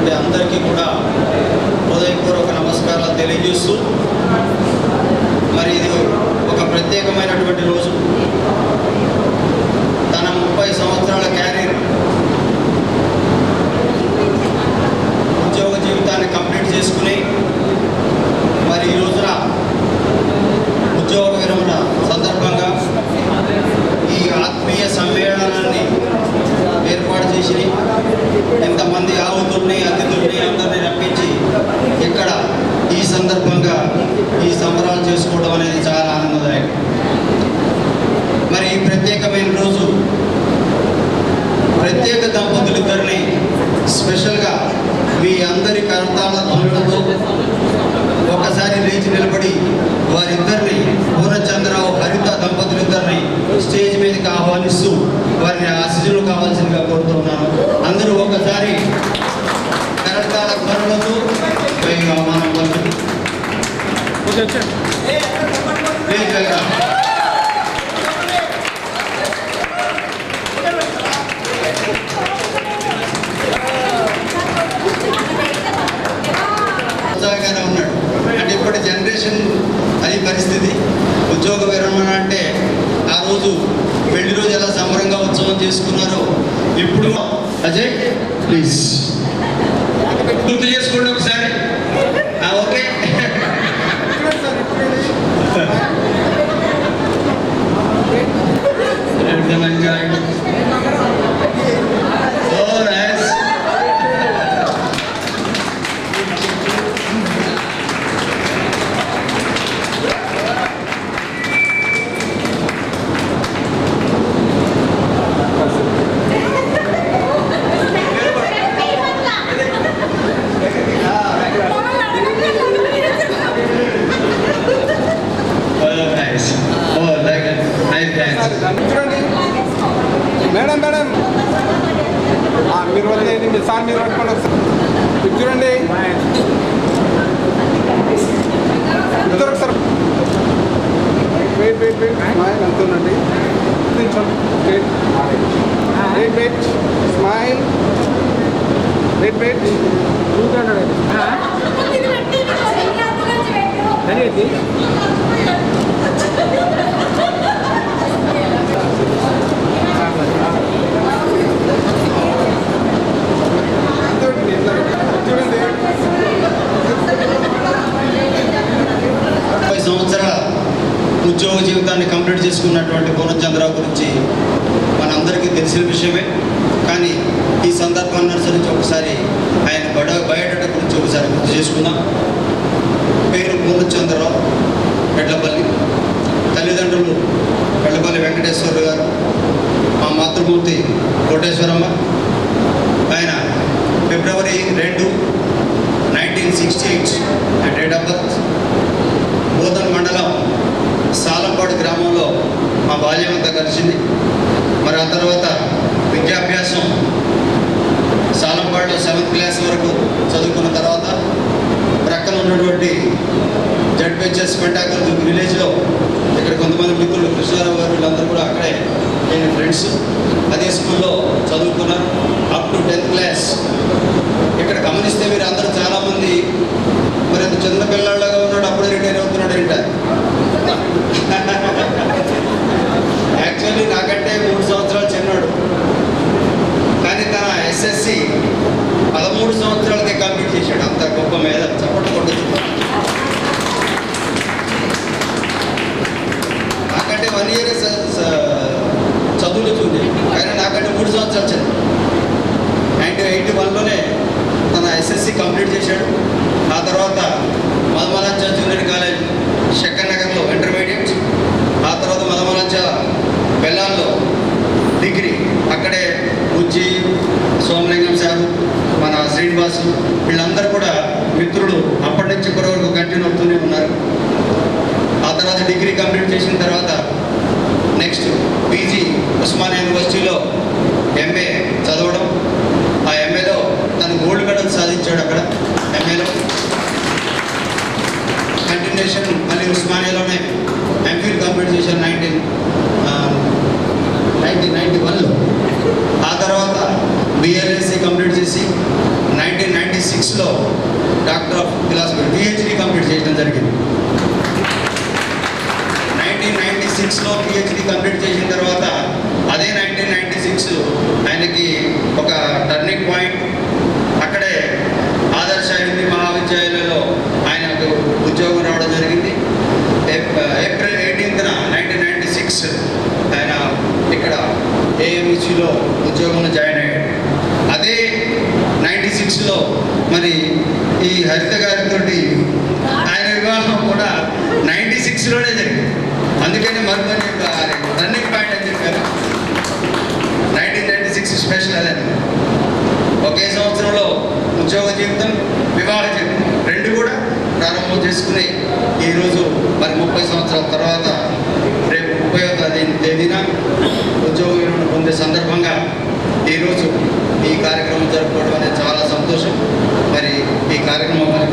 ఉన్నటువంటి అందరికీ కూడా హృదయపూర్వక నమస్కారాలు తెలియజేస్తూ, మరి ఇది ఒక ప్రత్యేకమైనటువంటి రోజు. తన 30 సంవత్సరాల క్యారియర్ ఉద్యోగ జీవితాన్ని కంప్లీట్ చేసుకుని మరి ఈ రోజున ఉద్యోగ విరమణ సందర్భంగా ఈ ఆత్మీయ సమ్మేళనాన్ని ఏర్పాటు చేసి ఎంతమంది ఆహుతుల్ని అతిథుల్ని అందరినీ రప్పించి ఇక్కడ ఈ సందర్భంగా ఈ సంబరాలు చేసుకోవడం అనేది చాలా ఆనందదాయకం. మరి ఈ ప్రత్యేకమైన రోజు ప్రత్యేక దంపతులిద్దరిని స్పెషల్గా మీ అందరి కర్తాల ధ్వనులతో ఒకసారి లేచి నిలబడి వారిద్దరిని పూర్ణచంద్రరావు హరిత దంపతులిద్దరిని స్టేజ్ మీదకి ఆహ్వానిస్తూ వారిని ఆశీస్సులు కావాల్సిందిగా కోరుతున్నాను. అందరూ ఒకసారి కర్తాల ధ్వనులతో మనం ఉత్సాహంగానే ఉన్నాడు. అంటే ఇప్పటి జనరేషన్ అది పరిస్థితి. ఉద్యోగ విరమణ అంటే ఆ రోజు పెళ్లి రోజు ఎలా సంబరంగా ఉత్సవం చేసుకున్నారో ఇప్పుడు అజయ్ ప్లీజ్ గుర్తు చేసుకోండి ఒకసారి. ఓకే, మేడం మేడం మీరు వదిలేయండి, మీరు సార్ మీరు పట్టుకోండి ఒకసారి చూడండి. ఇద్దరు ఒకసారి వెయిట్ వెయిట్ వెయిట్ స్మైల్ అంతుండండి. Wait wait wait smile wait wait సంవత్సరాల ఉద్యోగ జీవితాన్ని కంప్లీట్ చేసుకున్నటువంటి పూర్ణచంద్రరావు గురించి మనందరికీ తెలిసిన విషయమే. కానీ ఈ సందర్భాన్ని అనుసరించి ఒకసారి ఆయన బయోడేటా గురించి ఒకసారి గుర్తు చేసుకుందాం. పేరు పూర్ణచంద్రరావు, పెడ్లపల్లి. తల్లిదండ్రులు పెడ్లపల్లి వెంకటేశ్వరరావు గారు, మా మాతృమూర్తి కోటేశ్వరమ్మ. ఆయన ఫిబ్రవరి 2, 1968 డేట్ ఆఫ్ బర్త్. బోధన్ మండలం సాలంపాడు గ్రామంలో మా బాల్యం అంతా కలిసింది. మరి ఆ తర్వాత విద్యాభ్యాసం సాలంపాడులో 7th క్లాస్ వరకు చదువుకున్న తర్వాత ప్రక్కన ఉన్నటువంటి జడ్పిహెచ్ఎస్ పెంటాకల్ విలేజ్లో ఇక్కడ కొంతమంది మిత్రులు కృష్ణారావు గారు వీళ్ళందరూ కూడా అక్కడే నేను ఫ్రెండ్స్ అదే స్కూల్లో చదువుకున్నారు అప్ టు 10th క్లాస్. ఇక్కడ గమనిస్తే మీరు అందరూ చాలామంది మరి అంత చిన్న పిల్లలాగా ఉన్నాడు, అప్పుడే రిటైర్ అవుతున్నాడు ఏంటారు. యాక్చువల్లీ నాకంటే 3 సంవత్సరాలు చిన్నాడు. కానీ తన ఎస్ఎస్సి 13 సంవత్సరాలకే కంప్లీట్ చేశాడు. అంత గొప్ప మీద చప్పట్లు కొట్టచ్చు. నాకంటే 1 year చదువులు చూడండి, కానీ నాకంటే 3 సంవత్సరాలు చదువు. 1981లోనే తన ఎస్ఎస్సి కంప్లీట్ చేశాడు. ఆ తర్వాత మదమలంచ జూనియర్ కాలేజ్ శంకర్ నగర్లో ఇంటర్మీడియట్. ఆ తర్వాత మదమలంచ బెల్లాల్లో డిగ్రీ. అక్కడే బుజ్జి, సోమలింగం సారు, మన శ్రీనివాసు వీళ్ళందరూ కూడా మిత్రులు. అప్పటి నుంచి ఇప్పటి వరకు కంటిన్యూ అవుతూనే ఉన్నారు. ఆ తర్వాత డిగ్రీ కంప్లీట్ చేసిన తర్వాత నెక్స్ట్ పీజీ ఉస్మానియా యూనివర్సిటీలో ఎంఏ చదవడం. ఆ ఎంఏలో తను గోల్డ్ మెడల్ సాధించాడు. అక్కడ ఎంఏలో కంటిన్యూషన్ మళ్ళీ ఉస్మానియాలోనే ఎంఫిల్ కంప్లీట్ చేశాను 1991లో. ఆ తర్వాత బిఎల్ఎస్సి కంప్లీట్ చేసి 1996 1996లో doctor of philosophy PhD complete చేయడం జరిగింది. 1996లో పిహెచ్డి కంప్లీట్ చేసిన తర్వాత అదే 1996 ఆయనకి ఒక టర్నింగ్ పాయింట్. అక్కడే ఆదర్శ హిందీ మహావిద్యాలయంలో ఆయనకు ఉద్యోగం రావడం జరిగింది. ఏప్రిల్ 18న 1996 ఆయన ఇక్కడ ఏఎంఈసీలో ఉద్యోగంలో జాయిన్ అయ్యాడు. అదే 96లో మరి ఈ హరిత గారితో ఆయన వివాహం కూడా 96లోనే జరిగింది. అందుకని మరికొన్ని టర్నింగ్ పాయింట్ అని చెప్పారు. 1996 స్పెషల్ అదని. ఒకే సంవత్సరంలో ఉద్యోగ జీవితం, వివాహ జీవితం రెండు కూడా ప్రారంభం చేసుకుని ఈరోజు మరి 30 సంవత్సరాల తర్వాత రేపు 30వ తేదీన ఉద్యోగ విరమణ పొందే సందర్భంగా ఈరోజు ఈ కార్యక్రమం జరుపుకోవడం అనేది చాలా సంతోషం. మరి ఈ కార్యక్రమాన్ని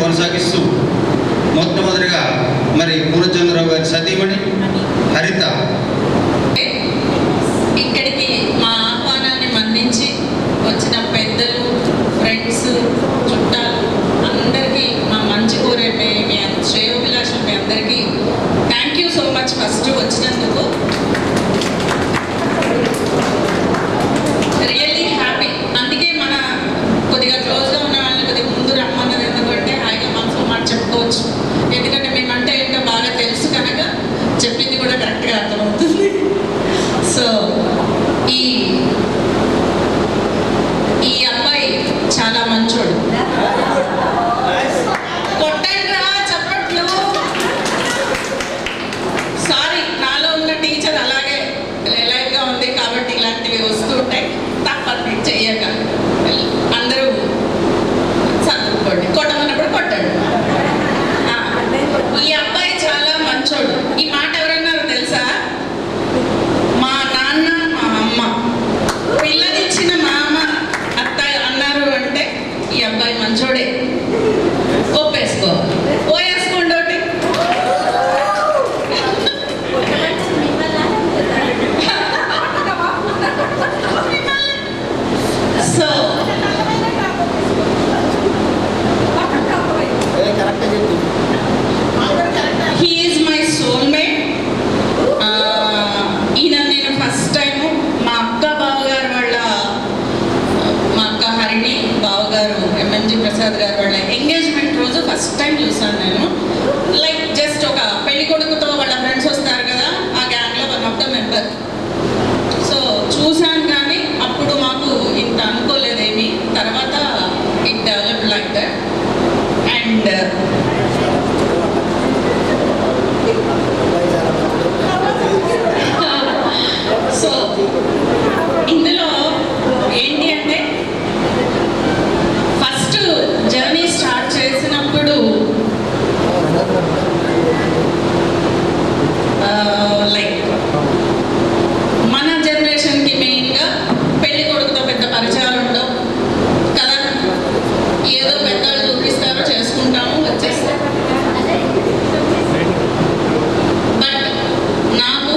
కొనసాగిస్తూ మొట్టమొదటిగా మరి పూర్ణచంద్రరావు గారి సతీమణి హరిత. ఇక్కడికి మా ఆహ్వానాన్ని మన్నించి వచ్చిన పెద్దలు, ఫ్రెండ్స్, చుట్టాలు అందరికీ మా మంచి కోరే మీ శ్రేయోభిలాషులు మీ అందరికీ thank you so much first వచ్చినందుకు. Really happy. అందుకే మన కొద్దిగా క్లోజ్గా ఉన్న వాళ్ళని కొద్దిగా ముందు రమ్మన్నది. ఎందుకంటే హాయిగా మనసు మాట చెప్పుకోవచ్చు. ఎందుకంటే మేమంటే ఏంటో బాగా తెలుసు కనుక చెప్పింది కూడా కరెక్ట్గా అర్థమవుతుంది. సో ఈ అబ్బాయి చాలా మంచోడు. కొట్టండిరా చప్పట్లు. సారీ, నాలో ఉన్న టీచర్ అలాగే లైవ్గా ఉంది కాబట్టి ఇలాంటివి వస్తూ ఉంటాయి. తప్పని చెయ్యక అందరూ సర్దుకోండి. కొట్టమన్నప్పుడు కొట్టండి. ఈ అబ్బాయి చాలా మంచోడు. ఈ మాట ఎవరన్నారో తెలుసా? మా నాన్న, మా అమ్మ పిల్లనిచ్చిన మా అమ్మ అత్తయ్య అన్నారు అంటే ఈ అబ్బాయి మంచోడే. ఒప్పేసుకో, పోయేసుకోండి ఒకటి. So he is my soulmate. ఈయన నేను ఫస్ట్ టైము మా అక్క బావగారు వాళ్ళ మా అక్క హరిణి బావగారు ఎంఎంజీ ప్రసాద్ గారు వాళ్ళ ఎంగేజ్మెంట్ రోజు ఫస్ట్ టైం చూసాను నేను. లైక్ జస్ట్ ఒక పెళ్లి కొడుకుతో వాళ్ళ ఫ్రెండ్స్ వస్తారు కదా, ఆ గ్యాంగ్లో one of the member. So చూసాను కానీ అప్పుడు మాకు ఇంత అనుకోలేదేమి. తర్వాత it develop like that. And so ఇందులో ఏంటి అంటే ఫస్ట్ జర్నీ స్టార్ట్ చేసినప్పుడు లైక్ మన జనరేషన్కి మెయిన్గా పెళ్లి కొడుకుతో పెద్ద పరిచయాలు ఉండవు కదా. ఏదో పెద్దలు చూపిస్తారో చేసుకుంటాము, వచ్చేస్తాం. బట్ నాకు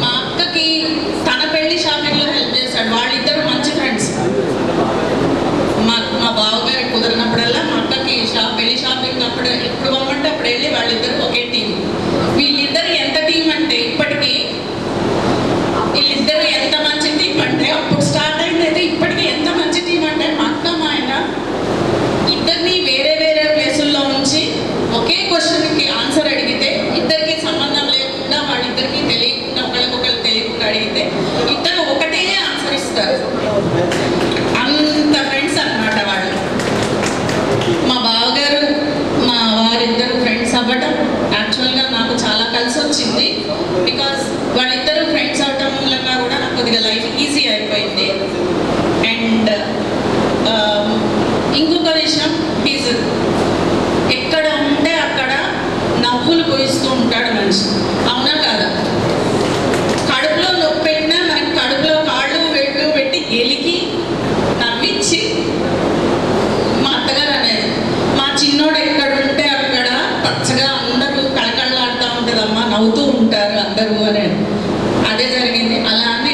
మా అక్కకి తన పెళ్లి షాపింగ్లో హెల్ప్ చేశాడు. వాళ్ళిద్దరు మంచి ఫ్రెండ్స్. మా బావగారికి కుదిరినప్పుడల్లా మా అక్కకి పెళ్లి షాపింగ్ అప్పుడు ఎప్పుడు పోమంటే అప్పుడు వెళ్ళి వాళ్ళిద్దరు ఒకే టీం. వీళ్ళిద్దరు ఎంత టీం అంటే ఇప్పటికీ వీళ్ళిద్దరు ఎంత మంచి టీం అంటే అప్పుడు స్టార్ట్ అయింది అయితే ఇప్పటికీ ఎంత మంచి టీం అంటే మా అక్క మా ఆయన ఇద్దరిని వేరే వేరే ప్లేసుల్లో ఉంచి ఒకే క్వశ్చన్కి ఆన్సర్ అడిగితే ఇద్దరికి సంబంధం లేకుండా వాళ్ళిద్దరికి తెలియకుండా ఒకరికొకరు తెలియకుండా అడిగితే ఇద్దరు ఒకటే ఆన్సర్ ఇస్తారు. అంత ఫ్రెండ్స్ అన్నమాట వాళ్ళు. మా బావగారు మా వారిద్దరు ఫ్రెండ్స్ అవ్వటం యాక్చువల్గా నాకు చాలా కలిసి వచ్చింది. బికాస్ వాళ్ళిద్దరు ఫ్రెండ్స్ అవటం మూలంగా కూడా నాకు కొద్దిగా లైఫ్ ఈజీ అయిపోయింది. అండ్ ఇంకొక విషయం, ఈజ్ ఎక్కడ ఉంటే అక్కడ నవ్వులు పోయిస్తూ ఉంటాడు మనిషి. అవునా కాదా? కడుపులో నొప్పి పెట్టినా మనకి కడుపులో కాళ్ళు వెళ్ళు పెట్టి గెలికి నవ్వించి మా అత్తగారు అనేది మా చిన్నోడు ఎక్కడుంటే అక్కడ పచ్చగా అందరూ కళకళలాడుతూ ఉంటుందమ్మా, నవ్వుతూ ఉంటారు అందరూ అనేది. అదే జరిగింది. అలానే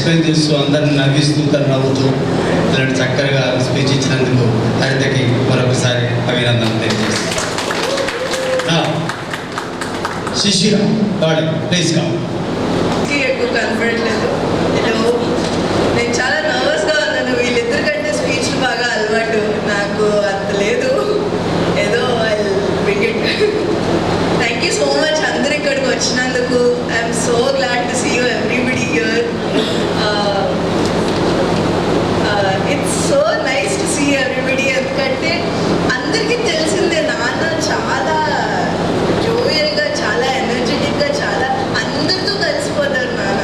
ఎక్స్ప్లెయిన్ చేస్తూ అందరిని నవ్విస్తూ తను నవ్వుతూ ఇలాంటి చక్కగా స్పీచ్ ఇచ్చినందుకు హరితకి మరొకసారి అభినందనలు తెలియజేస్తాను. శిశిర గాడి ప్లీజ్ కమ్. ఎక్కువ కనపడట్లేదు. హలో, నేను చాలా నర్వస్గా ఉన్నాను. వీళ్ళిద్దరి కంటే స్పీచ్లు బాగా అలవాటు, నాకు అంత లేదు. ఏదో I bring it. Thank you so much అందరు ఇక్కడికి వచ్చినందుకు. I'm so glad to see you everybody here. It's so nice to see everybody. ఎందుకంటే అందరికీ తెలిసిందే నాన్న చాలా జోవియల్గా, చాలా ఎనర్జెటిక్గా, చాలా అందరితో కలిసిపోతారు నాన్న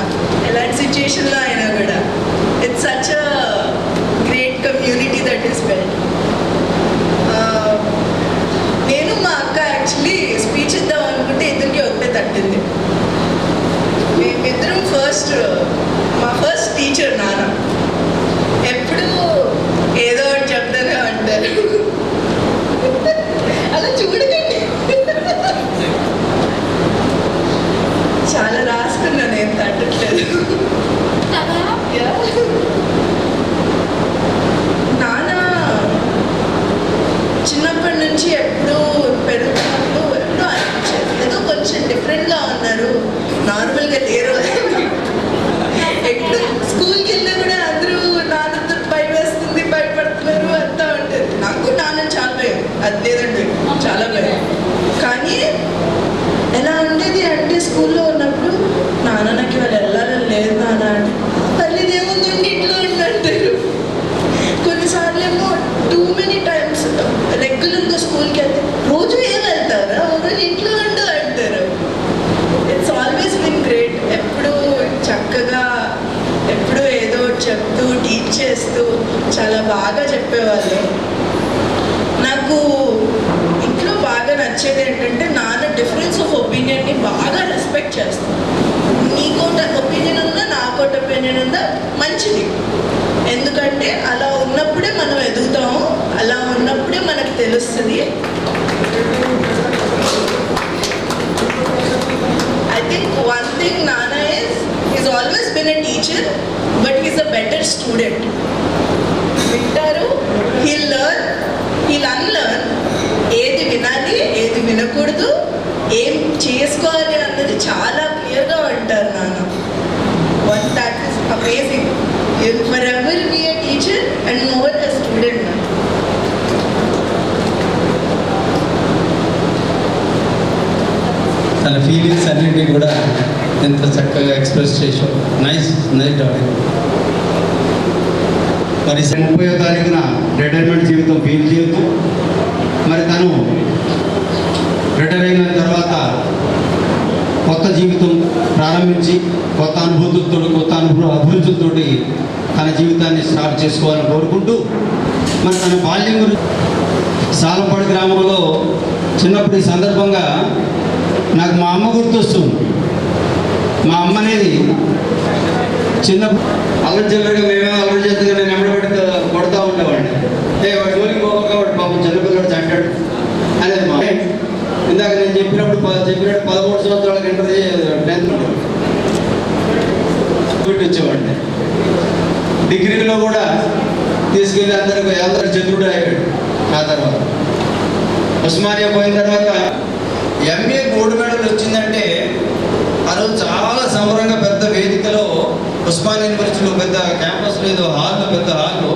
ఎలాంటి సిచ్యుయేషన్లో అయినా కూడా. It's such a great community that is built. నేను మా అక్క యాక్చువల్లీ స్పీచ్ ఇద్దాం అనుకుంటే ఇద్దరికి ఒకటే తట్టింది. మేమిద్దరం మా ఫస్ట్ టీచర్ నాన్న. ఎప్పుడు ఏదో ఒకటి చెప్తానే అంటారు. అలా చూడకండి. చాలా రాసుకున్నా, నేను తట్టట్లేదు. నాన్న చిన్నప్పటి నుంచి ఎప్పుడూ పెరుగుతున్నప్పుడు ఎప్పుడూ అనిపించేది ఏదో కొంచెం డిఫరెంట్గా ఉన్నారు, నార్మల్గా లేరు. ఎప్పుడు స్కూల్కి వెళ్ళినా కూడా అందరూ నాన్నతో భయం వేస్తుంది, భయపడుతున్నారు అంతా ఉంటుంది. నాకు నాన్న చాలా భయం, అది లేదండి చాలా భయం. కానీ ఎలా ఉండేది అంటే స్కూల్లో ఉన్నప్పుడు నాన్న నాకు ఇవాళ వెళ్ళాలని లేదు నాన్న అంటే, తల్లిదేముంది ఇంట్లో ఉండంటారు. కొన్నిసార్లు ఏమో టూ మెనీ టైమ్స్ రెగ్యులర్గా స్కూల్కి వెళ్తే రోజు ఏం వెళ్తారా, రోజు ఇంట్లో ఉండు అంటారు. It's always been great. ఎప్పుడూ చక్కగా, ఎప్పుడూ ఏదో చెప్తూ టీచ్ చేస్తూ చాలా బాగా చెప్పేవాళ్ళు. నాకు ఇంట్లో బాగా నచ్చేది ఏంటంటే నాన్న డిఫరెన్స్ ఆఫ్ ఒపీనియన్ని బాగా రెస్పెక్ట్ చేస్తాను. నీకోట ఒపీనియన్ ఉందా, నాకోట ఒపీనియన్ ఉందా, మంచిది. ఎందుకంటే అలా ఉన్నప్పుడే మనం ఎదుగుతాము, అలా ఉన్నప్పుడే మనకు తెలుస్తుంది. I think one thing Nana is, he's always been a teacher, but he's a better student. వింటారు, he'll learn, he'll unlearn. ఏది వినాలి, ఏది వినకూడదు, ఏం చేసుకోవాలి అన్నది చాలా క్లియర్గా ఉంటారు నాన్న. What that is amazing. He'll forever be a teacher and more a student now. తన ఫీలింగ్స్ అన్నింటినీ కూడా ఎంత చక్కగా ఎక్స్ప్రెస్ చేసావు. Nice nice daddy. మరి 30వ తారీఖున రిటైర్మెంట్ జీవితం ఫీల్ చేస్తూ మరి తను రిటైర్ అయిన తర్వాత కొత్త జీవితం ప్రారంభించి కొత్త అనుభూతులతో, కొత్త అభిరుచులతో తన జీవితాన్ని స్టార్ట్ చేసుకోవాలని కోరుకుంటూ మరి తన బాల్యం గురించి సాలంపాడు గ్రామంలో చిన్నప్పుడు ఈ సందర్భంగా నాకు మా అమ్మ గుర్తొస్తుంది. మా అమ్మ అనేది చిన్న అల్లరి చిల్లరగా మేమే అల్లరి చేస్తే నేను ఎమ్మడబెట్టి కొడతా ఉండేవాడిని. వాడి జోలికి పోక వాడు పాపం చిన్నపిల్లడు చంటాడు అనేది మా ఇందాక నేను చెప్పినట్టు 13 సంవత్సరాలకు ఇంటర్ 10th వచ్చేవాడిని. డిగ్రీలో కూడా తీసుకెళ్ళి అందరు చతురుడు అయ్యాడు. ఆ తర్వాత ఉస్మానియా పోయిన తర్వాత ఎంఏ గోల్డ్ మెడల్ వచ్చిందంటే ఆ రోజు చాలా సంబరంగా పెద్ద వేదికలో ఉస్మానియా యూనివర్సిటీలో పెద్ద క్యాంపస్లో ఏదో హాల్లో, పెద్ద హాల్లో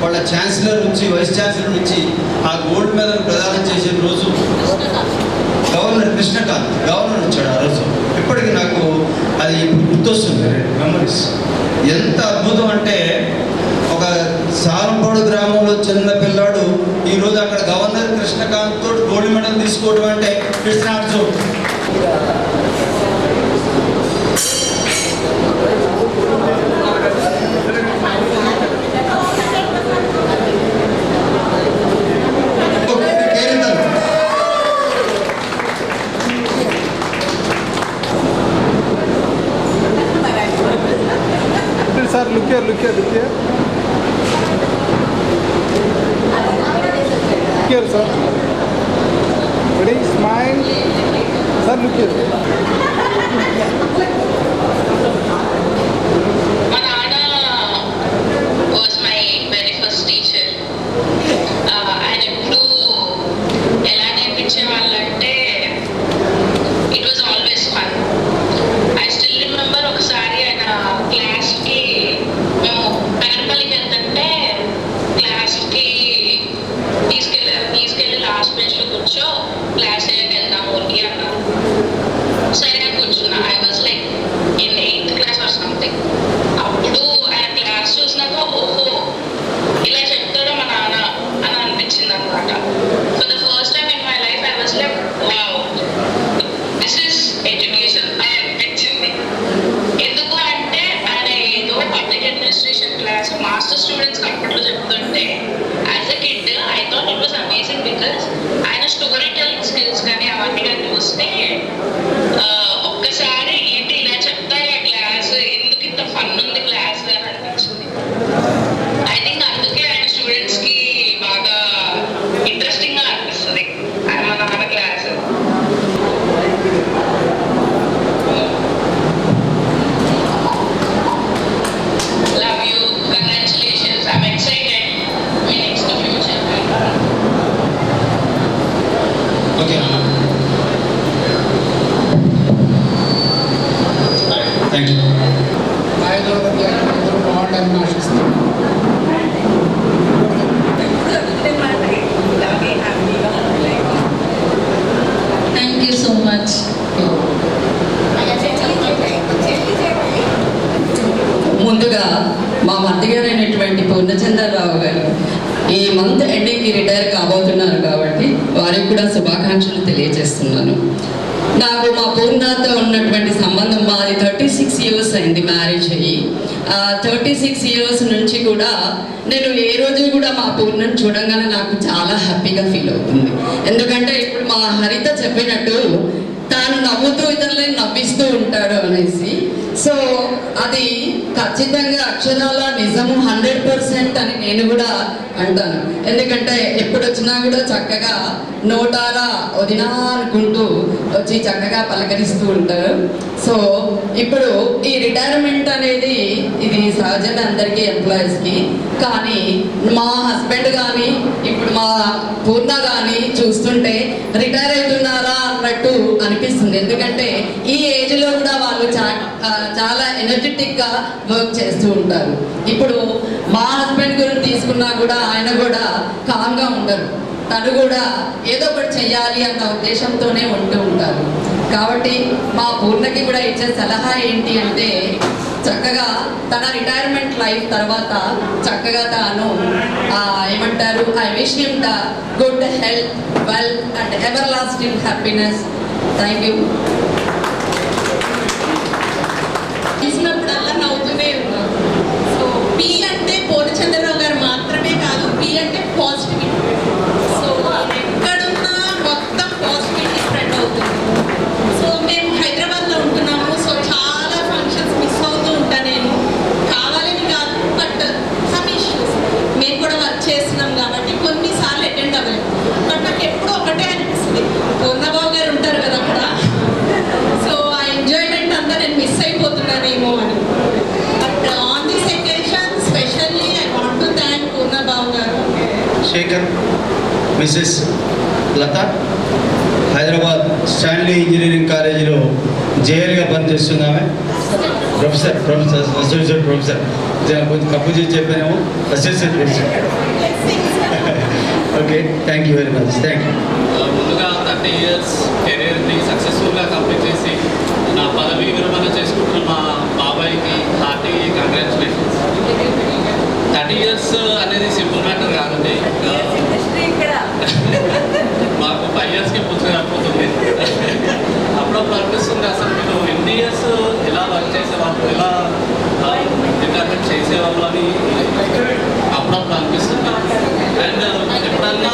వాళ్ళ ఛాన్సలర్ నుంచి, వైస్ ఛాన్సలర్ నుంచి ఆ గోల్డ్ మెడల్ ప్రదానం చేసే రోజు గవర్నర్ కృష్ణకాంత్ గవర్నర్ వచ్చాడు ఆ రోజు. ఇప్పటికీ నాకు అది గుర్తొస్తుంది, మెమరీస్. ఎంత అద్భుతం అంటే ఒక సాలంపాడు గ్రామంలో చిన్న పిల్లాడు ఈరోజు అక్కడ గవర్నర్ కృష్ణకాంత్ తోటి గోల్డ్ మెడల్ తీసుకోవడం అంటే it's not joke. Sir look here. Here, sir. Ready? Smile. Sir, look here. మన బికాస్ ఆయన స్టోరీ టెల్లింగ్ స్కిల్స్ కానీ అవన్నీ కానీ చూస్తే ఒక్కసారి ఏంటి ఇలా చెప్తారా క్లాస్, ఎందుకు ఇంత ఫన్ ఉంది క్లాస్ అని అనిపించింది. ఐ థింక్ అందుకే ఆయన స్టూడెంట్స్ కి బాగా ఇంట్రెస్టింగ్ గా అనిపిస్తుంది ఆయన మన class. Love you. Congratulations. I'm excited. My next future. Okay thank you. అందరూ బాగుండాలని ఆశిస్తున్నాను. ఇలాగే హ్యాపీగా థ్యాంక్ యూ సో మచ్. ముందుగా మా మధ్య గారు అయినటువంటి పూర్ణచంద్రరావు గారు ఈ మంత్ ఎండింగ్కి రిటైర్ కాబోతున్నారు కాబట్టి వారికి కూడా శుభాకాంక్షలు తెలియజేస్తున్నాను. నాకు మా పూర్ణతో ఉన్నటువంటి సంబంధం మాది 36 years అయింది మ్యారేజ్ అయ్యి. 36 years నుంచి కూడా నేను ఏ రోజు కూడా మా పూర్ణను చూడంగానే నాకు చాలా హ్యాపీగా ఫీల్ అవుతుంది. ఎందుకంటే ఇప్పుడు మా హరిత చెప్పినట్టు తాను నవ్వుతూ ఇతరులను నవ్విస్తూ ఉంటాడు అనేసి. సో అది ఖచ్చితంగా అక్షరాల నిజము 100% అని నేను కూడా అంటాను. ఎందుకంటే ఎప్పుడు వచ్చినా కూడా చక్కగా నోటారా వదినా అనుకుంటూ వచ్చి చక్కగా పలకరిస్తూ ఉంటారు. సో ఇప్పుడు ఈ రిటైర్మెంట్ అనేది ఇది సహజంగా అందరికీ ఎంప్లాయీస్కి. కానీ మా హస్బెండ్ కానీ ఇప్పుడు మా పూర్ణ కానీ చూస్తుంటే రిటైర్ అవుతున్నారా అన్నట్టు అనిపిస్తుంది. ఎందుకంటే ఈ ఏజ్లో కూడా వాళ్ళు చాలా ఎనర్జెటిక్గా వర్క్ చేస్తూ ఉంటారు. ఇప్పుడు మా హస్బెండ్ గురించి తీసుకున్నా కూడా ఆయన కూడా కామ్గా ఉండరు. తను కూడా ఏదో ఒకటి చెయ్యాలి అన్న ఉద్దేశంతోనే ఉంటూ ఉంటారు. కాబట్టి మా పూర్ణకి కూడా ఇచ్చే సలహా ఏంటి అంటే చక్కగా తన రిటైర్మెంట్ లైఫ్ తర్వాత చక్కగా తాను ఏమంటారు, I wish him the good health, wealth and ever lasting happiness. Thank you. చూసినప్పుడల్లా నవ్వుతూనే ఉన్నాను. సో పి అంటే పూర్ణచంద్రరావు గారు మాత్రమే కాదు, పి అంటే పాజిటివిటీ. సో ఎక్కడున్నా మొత్తం పాజిటివిటీ స్ప్రెడ్ అవుతుంది. సో మేము హైదరాబాద్లో ఉంటున్నాము. సో చాలా ఫంక్షన్స్ మిస్ అవుతూ ఉంటాను నేను, కావాలని కాదు, బట్ సమ్ ఇష్యూస్ మేము కూడా వర్క్ చేస్తున్నాం కాబట్టి కొన్నిసార్లు అటెండ్ అవ్వలేదు. బట్ నాకు ఎప్పుడూ ఒకటే అనిపిస్తుంది, పూర్ణబాబు గారు ఉంటారు కదా అక్కడ, సో ఆ ఎంజాయ్మెంట్ అంతా నేను మిస్ అయిపోతున్నానేమో అని. But on this occasion specially I want to thank Purnababu garu. Shekhar, Mrs Latha Hyderabad Stanley engineering కాలేజీలో జేఎల్గా పనిచేస్తున్నామే. ప్రొఫెసర్ అసోసియేట్ ప్రొఫెసర్, కొంచెం కప్పు చేసి చెప్పానేమో, associate professor. Okay, thank you very much. Thank you. ముందుగా 30 years కెరీర్ని సక్సెస్ఫుల్గా కంప్లీట్ చేసి నా పదవి విరమణ చేసుకుంటున్న మా బాబాయ్కి హార్టీ కంగ్రాచులేషన్స్. 30 years అనేది సింపుల్ మ్యాటర్ కాదండి. మాకు 5 yearsకి పూర్తిగా అయిపోతుంది. అప్పుడప్పుడు అనిపిస్తుంది అసలు మీరు ఎన్ని ఇయర్స్ ఎలా వర్క్ చేసేవాళ్ళు, ఎలా రిటైర్మెంట్ చేసేవాళ్ళు అని అప్పుడప్పుడు అనిపిస్తుంది. అండ్ ఎప్పుడన్నా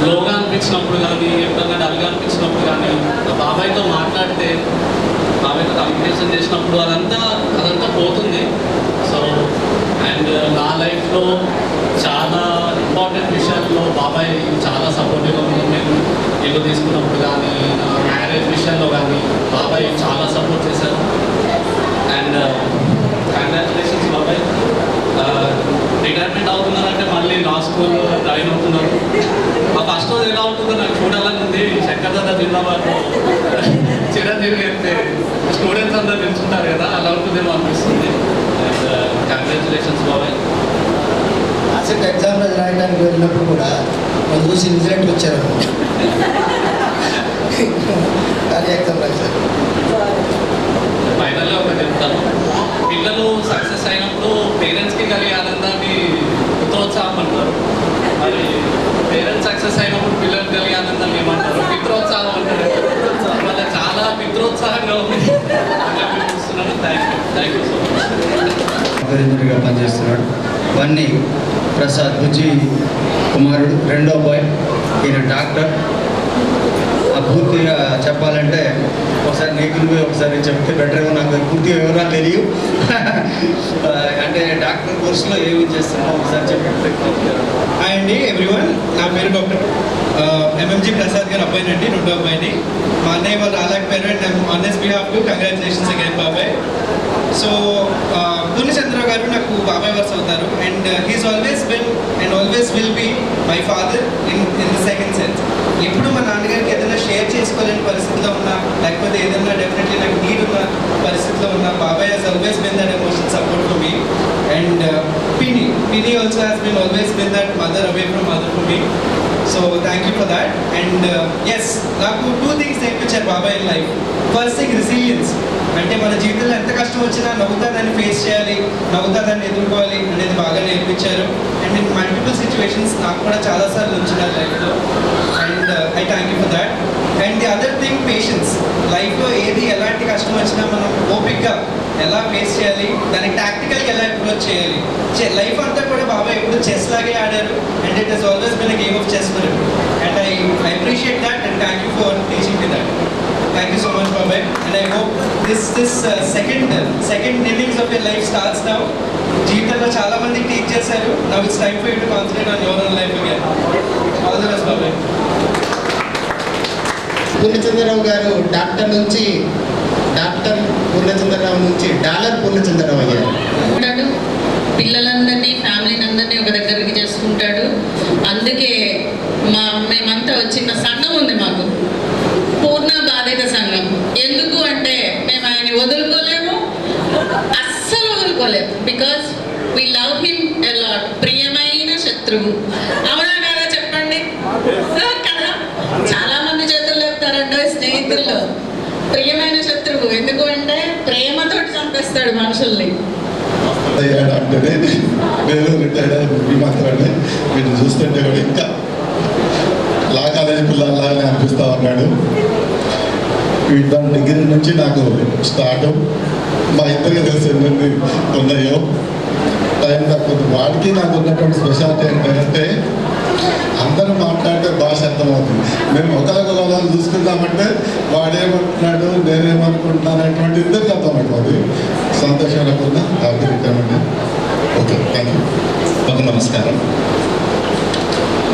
లోగా అనిపించినప్పుడు కానీ, ఎప్పుడన్నా డల్గా అనిపించినప్పుడు కానీ బాబాయ్తో మాట్లాడితే, బాబాయ్తో కమ్యూనికేషన్ చేసినప్పుడు అదంతా పోతుంది. సో అండ్ నా లైఫ్లో చాలా ఇంపార్టెంట్ విషయాల్లో బాబాయ్ చాలా సపోర్టివ్గా ఉంది. నేను ఇల్లు తీసుకున్నప్పుడు కానీ, మ్యారేజ్ విషయంలో కానీ బాబాయ్ చాలా సపోర్ట్ చేశారు. అండ్ కంగ్రాచులేషన్స్ బాబాయ్. రిటైర్మెంట్ అవుతున్నారంటే మళ్ళీ లా స్కూల్ జాయిన్ అవుతున్నారు. మా ఫస్ట్ రోజు ఎలా ఉంటుందో నాకు చూడాలని ఉంది. శంకర్దాద జిల్లాబాద్లో చిరంజీవి వెళ్తే స్టూడెంట్స్ అందరూ నిల్చుంటారు కదా, అలా ఉంటుందేమో అనిపిస్తుంది. అండ్ కంగ్రాచులేషన్స్ బాబాయ్. అసెట్ ఎగ్జామ్ రాయడానికి వెళ్ళినప్పుడు కూడా వాళ్ళు చూసి రిజల్ట్ వచ్చారు, కానీ ఎగ్జామ్ రాశారు. ఫైనల్గా ఒకటి చెప్తాను, పిల్లలు సక్సెస్ అయినప్పుడు పేరెంట్స్కి కలిగే ఆనందాన్ని పుత్రోత్సాహం అంటారు. మరి పేరెంట్స్ సక్సెస్ అయినప్పుడు పిల్లలు కలిగే ఆనందాన్ని ఏమంటారు? పిత్రోత్సాహం అంటారు. వాళ్ళ చాలా పిత్రోత్సాహంగా ఉంది. Thank you so much. అభినందనగా పనిచేస్తున్నాడు. వన్నీ ప్రసాద్ బుజ్జి కుమారుడు, రెండో బాయ్. ఈయన డాక్టర్. పూర్తిగా చెప్పాలంటే ఒకసారి నీకులు ఒకసారి చెప్తే బెటర్ ఏమో, నాకు పూర్తిగా వివరాలు తెలియదు. అంటే డాక్టర్ కోర్సులో ఏమి చేస్తున్నామో ఒకసారి చెప్పండి. హాయ్ అండి ఎవ్రీవన్, నా పేరు డాక్టర్ ఎంఎంజీ ప్రసాద్ గారు అబ్బాయినండి, రెండో అబ్బాయిని. మా అన్నయ్య వాళ్ళు రాలేకపోయారు and on his behalf to congratulations again బాబాయ్. సో పూర్ణచంద్రరావు గారు నాకు బాబాయ్ వర్స్ అవుతారు and he's always been and always will be my father in the second sense. ఎప్పుడు మా నాన్నగారికి ఏదైనా షేర్ చేసుకోలేని పరిస్థితిలో ఉన్నా, లేకపోతే ఏదైనా డెఫినెట్లీ నాకు నీడ్ ఉన్న పరిస్థితిలో ఉన్నా, బాబాయ్ has always been that emotional support for me. And Pini also has been always been that mother away from mother for me. So thank you for that. And yes, నాకు 2 things నేర్పించారు బాబాయ్ in life. First thing resilience, అంటే మన జీవితంలో ఎంత కష్టం వచ్చినా నవ్వుతా దాన్ని ఫేస్ చేయాలి, నవ్వుతా దాన్ని ఎదుర్కోవాలి అనేది బాగా నేర్పించారు. అండ్ ఇన్ మల్టిపుల్ సిచ్యువేషన్స్ నాకు కూడా చాలాసార్లు ఉంచినారు లైఫ్లో. And I thank you for that. And the other thing patience. లైఫ్లో ఏది ఎలాంటి కష్టం వచ్చినా మనం ఓపిక్గా ఎలా ఫేస్ చేయాలి, దానికి టాక్టికల్గా ఎలా అప్రోచ్ చేయాలి. లైఫ్ అంతా కూడా బాబాయ్ ఎప్పుడు చెస్ లాగే ఆడారు and it has always been a game of chess for him. And I appreciate that and thank you for teaching me that. Thank you so much, Babai. And I hope this second innings of your life starts now. జీవితంలో చాలా మందికి teach చేశారు. Now it's time for you to concentrate on your own life again. All the best, Babai. Purnachandrarao గారు doctor Purnachandrarao నుంచి dollar Purnachandrarao అయ్యారు. ఉంటాడు, పిల్లలందరినీ ఫ్యామిలీని అందరినీ ఒక దగ్గరికి చేసుకుంటాడు. అందుకే మేమంతా చిన్న సంఘం ఉంది మాకు, పూర్ణ బాధిత సంఘం. ఎందుకు అంటే మేము ఆయన వదులుకోలేము, అస్సలు వదులుకోలేము. Because we love him a lot. ప్రియమైన శత్రువు, అవునా కదా చెప్పండి కదా. చాలా మంది చేతులు లేపుతారంటే స్నేహితుల్లో ప్రియమైన శత్రువు. ఎందుకు అంటే ప్రేమతోటి చంపేస్తాడు మనుషుల్ని. అంటేనే నేను రిటైర్డ్ మాత్రమే మీరు చూస్తుంటే కూడా ఇంకా లా కాలేజీ పిల్లల్లాగానే అనిపిస్తూ ఉన్నాడు. దాని దగ్గర నుంచి నాకు స్టార్ట్, మా ఇద్దరికి తెలిసి ఎన్ని ఉన్నాయో టైం తక్కువ. వాడికి నాకు ఉన్నటువంటి స్పెషాలిటీ ఏంటంటే అందరూ మాట్లాడితే భాష అర్థమవుతుంది. మేము ఒకరికొకరు చూసుకుందామంటే వాడేమంటున్నాడు నేనేమనుకుంటున్నాను అనేటువంటి ఇద్దరికి అర్థమవుతుంది. సంతోషం లేకుండా happy retirement. Okay, thank you. నమస్కారం.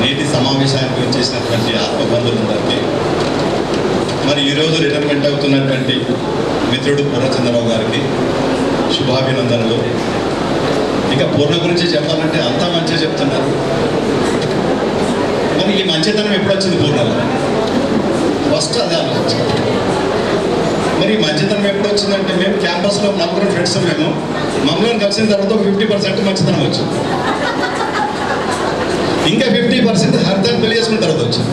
నేటి సమావేశానికి వచ్చేసినటువంటి ఆత్మబంధువులందరికీ, మరి ఈరోజు రిటైర్మెంట్ అవుతున్నటువంటి మిత్రుడు పూర్ణచంద్రరావు గారికి శుభాభినందనలు. ఇక పూర్ణ గురించి చెప్పాలంటే అంతా మంచిగా చెప్తున్నారు. మరి ఈ మంచితనం ఎప్పుడు వచ్చింది పూర్ణలో? ఫస్ట్ అదే ఆలోచించాలి. మరి ఈ మంచితనం ఎప్పుడు వచ్చిందంటే మేము క్యాంపస్లో నలుగురు ఫ్రెండ్స్, మమ్మల్ని కలిసిన తర్వాత 50% మంచితనం వచ్చింది. ఇంకా 50% హరితను పెళ్లి చేసుకున్న తర్వాత వచ్చింది.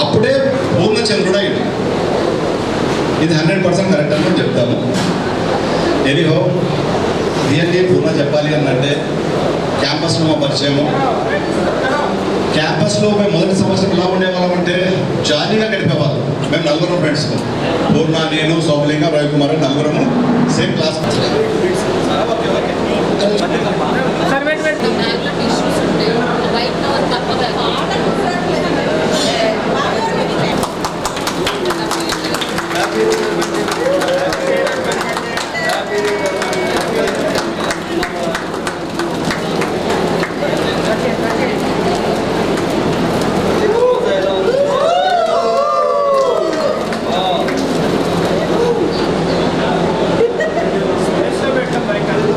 అప్పుడే పూర్ణచంద్రుడు అయ్యింది. ఇది 100% కరెక్ట్ అని చెప్తాము. ఎనీహో రియల్లీ పూర్ణ చెప్పాలి అన్నట్టే క్యాంపస్లో మా పరిచయము. క్యాంపస్లో మేము మొదటి సంవత్సరం ఎలా ఉండేవాళ్ళం అంటే జాలీగా గడిపేవాళ్ళం. మేము నలుగురం ఫ్రెండ్స్, పూర్ణ, నేను, సోమలింగ, రవికుమార్, నలుగురము సేమ్ క్లాస్.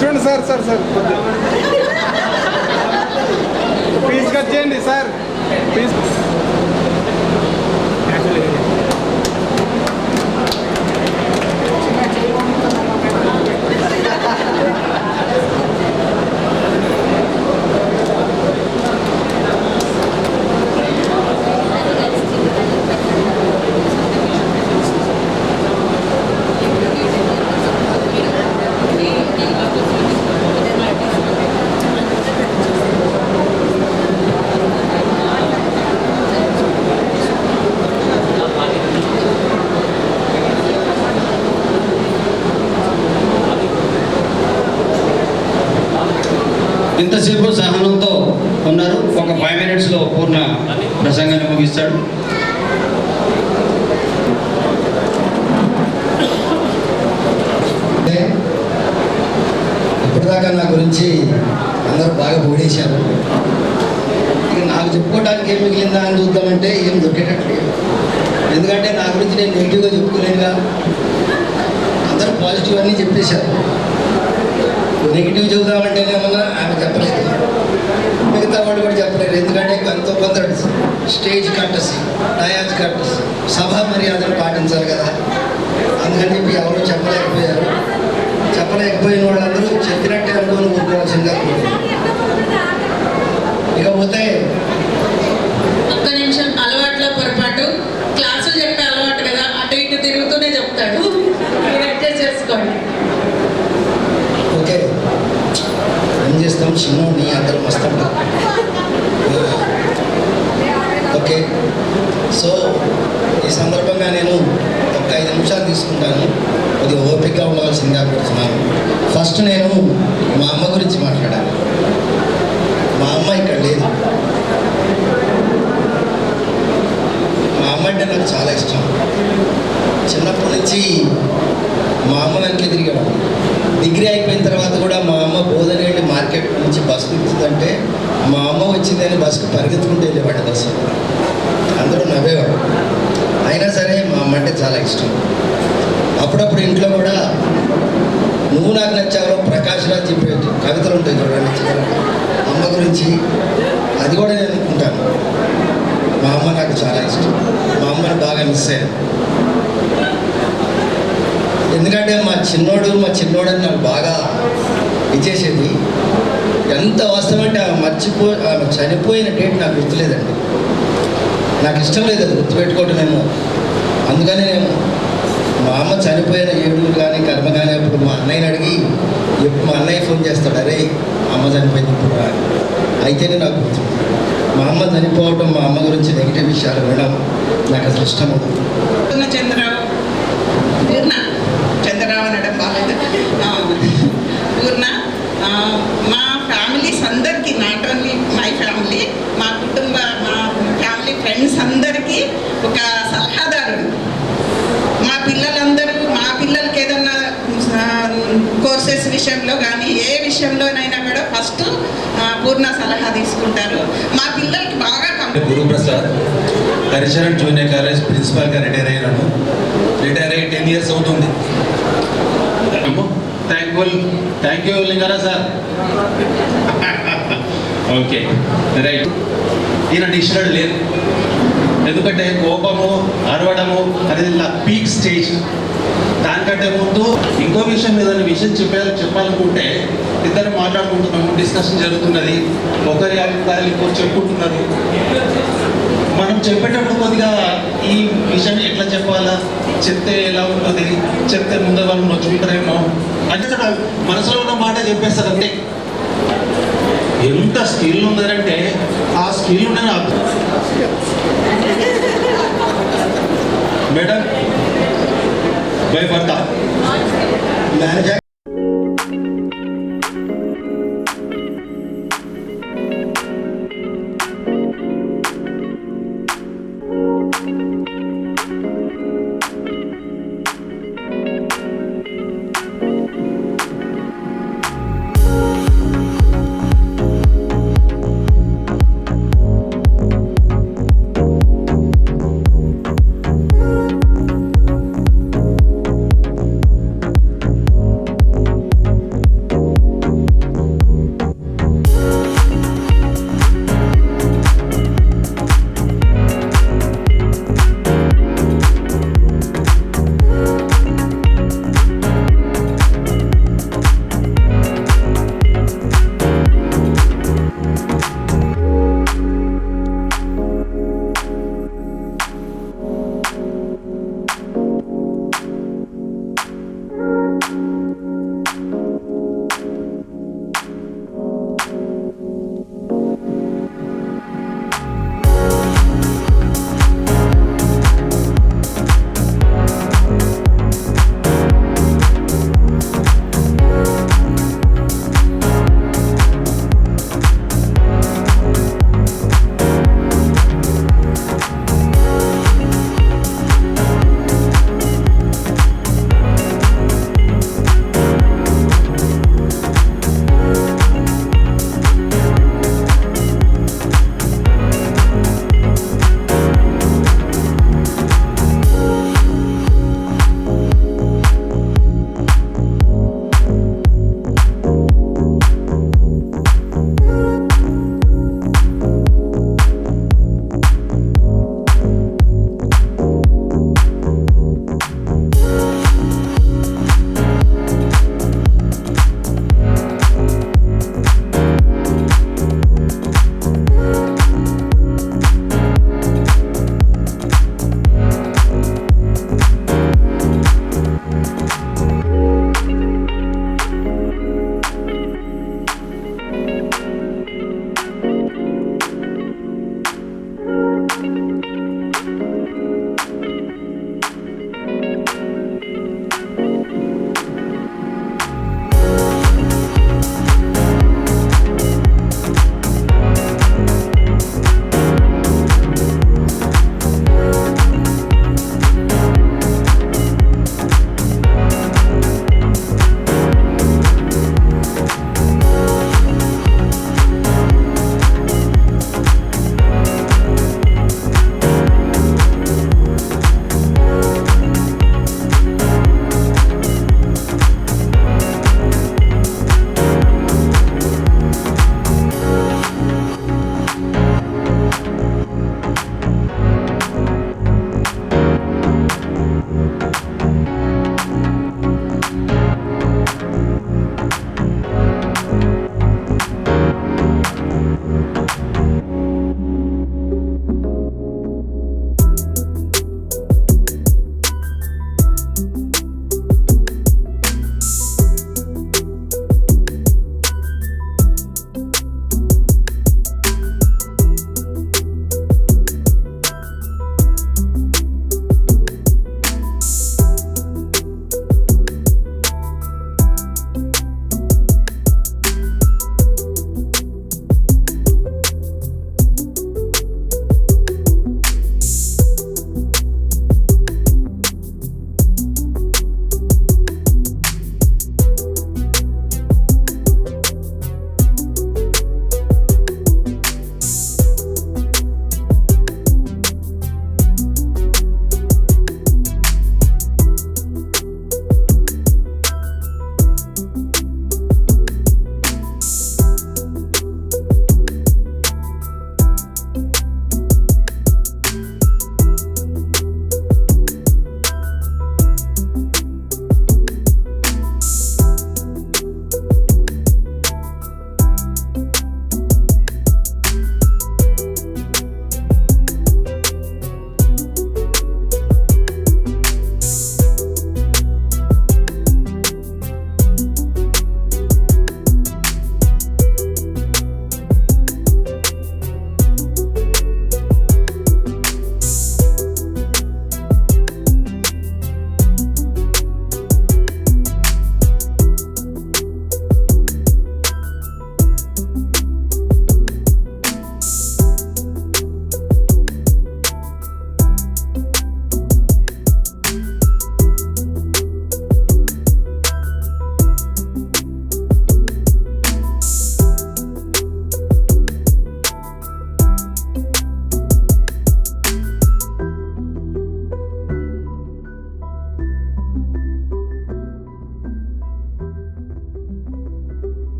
చూడండి సార్ ప్లీజ్ కట్ చేయండి సార్, ప్లీజ్. ఇంతసేపు సహనంతో ఉన్నారు. ఒక 5 minutesలో పూర్ణ ప్రసంగాన్ని ముగిస్తాడు. ఇప్పటిదాకా నా గురించి అందరూ బాగా పొగిడేశారు. ఇక నాకు చెప్పుకోవడానికి ఏం మిగిలిందా అని చూద్దామంటే ఏం దొరికేటట్లేదు. ఎందుకంటే నా గురించి నేను నెగిటివ్గా చెప్పుకోలేనుగా. అందరూ పాజిటివ్ అన్నీ చెప్పేశారు. నెగిటివ్ చెబుదామంటే ఏమన్నా ఆమె చెప్పలేదు, మిగతా వాళ్ళు కూడా చెప్పలేరు. ఎందుకంటే ఎంతో కొంత స్టేజ్ కట్టసి, డయాజ్ కట్టసి, సభా మర్యాదలు పాటించాలి కదా. అందుకని చెప్పి ఎవరు చెప్పలేకపోయారు. చెప్పలేకపోయిన వాళ్ళందరూ చెప్పినట్టే అనుకోని ఊరుకోవాల్సిందిగా. ఇకపోతే ఒక్క నిమిషం, అలవాట్ల పొరపాటు. క్లాసులు చెప్పే అలవాటు కదా, అటు ఇటు తిరుగుతూనే చెప్తాడు. మీరు అడ్జస్ట్ చేసుకోండి. ఓకే, ఏం చేస్తాం, చిన్నోడిని అందరూ మస్తంట. ఓకే, సో ఈ సందర్భంగా నేను ఒక 5 నిమిషాలు తీసుకుంటాను. కొద్దిగా ఓపికగా ఉండవలసిందిగా కోరుతున్నాను. ఫస్ట్ నేను మా అమ్మ గురించి మాట్లాడాను. మా అమ్మ ఇక్కడ లేదు. మా అమ్మ అంటే నాకు చాలా ఇష్టం. చిన్నప్పటి నుంచి మా అమ్మ వెనక్కి తిరిగాడు. డిగ్రీ అయిపోయిన తర్వాత కూడా మా అమ్మ బోధనేటి మార్కెట్ నుంచి బస్సు దిగుతుందంటే మా అమ్మ వచ్చిందని బస్సుకు పరిగెత్తుకుంటూ వెళ్ళేవాడు. బస్సు అందరూ నవ్వేవాడు. అయినా సరే మా అమ్మ అంటే చాలా ఇష్టం. అప్పుడప్పుడు ఇంట్లో కూడా నువ్వు నాకు నచ్చావు, ప్రకాష్ రాజ్ చెప్పే కవితలు ఉంటాయి చూడండి అమ్మ గురించి, అది కూడా నేను అనుకుంటాను. మా అమ్మ నాకు చాలా ఇష్టం. మా అమ్మని బాగా మిస్ అయ్యాను. ఎందుకంటే మా చిన్నోడని నాకు బాగా ఇచ్చేసేది. ఎంత వాస్తవం అంటే ఆమె చనిపోయిన డేట్ నాకు గుర్తులేదండి. నాకు ఇష్టం లేదు అది గుర్తుపెట్టుకోవటమేమో. అందుకని నేను మా అమ్మ చనిపోయిన ఏడుగురు కానీ కర్మ కానీ అప్పుడు మా అన్నయ్యని అడిగి మా అన్నయ్య ఫోన్ చేస్తాడు, అరే అమ్మ చనిపోయింది ఇప్పుడు రా. అయితేనే నాకు గుర్తు. మా అమ్మ చనిపోవటం, మా అమ్మ గురించి నెగిటివ్ విషయాలు వినడం నాకు అసలు ఇష్టం ఉండదు. చంద్రరావు అనడం బాగాలేదు. పూర్ణ మా ఫ్యామిలీస్ అందరికీ, నాట్ ఓన్లీ మై ఫ్యామిలీ, మా ఫ్యామిలీ ఫ్రెండ్స్ అందరికీ ఒక సలహాదారుడు. మా పిల్లలకి ఏదన్నా కోర్సెస్ విషయంలో కానీ ఏ విషయంలోనైనా కూడా ఫస్ట్ పూర్ణ సలహా తీసుకుంటారు. మా పిల్లలకి బాగా గురుప్రసాద్ హరిశరణ్ జూనియర్ కాలేజ్ ప్రిన్సిపాల్గా రిటైర్ అయ్యాను. రిటైర్ అయ్యి 10 years అవుతుంది. థ్యాంక్ యూ లింగారా సార్. Okay right. ఈయన డిక్షనరీ లేదు. ఎందుకంటే కోపము, అరవడము అనేది నా పీక్ స్టేజ్. దానికంటే ముందు ఇంకో విషయం, ఏదైనా విషయం చెప్పాలనుకుంటే ఇద్దరు మాట్లాడుకుంటున్నాము, డిస్కషన్ జరుగుతున్నది, ఒకరి అభిప్రాయాలు ఇంకొకరు చెప్పుకుంటున్నారు. మనం చెప్పేటప్పుడు కొద్దిగా ఈ విషయం ఎట్లా చెప్పాలా, చెప్తే ఎలా ఉంటుంది, చెప్తే ముందు వాళ్ళు నొచ్చుకుంటారేమో అంటే మనసులో ఉన్న మాట చెప్పేస్తారు అంతే. ఎంత స్కిల్ ఉందనే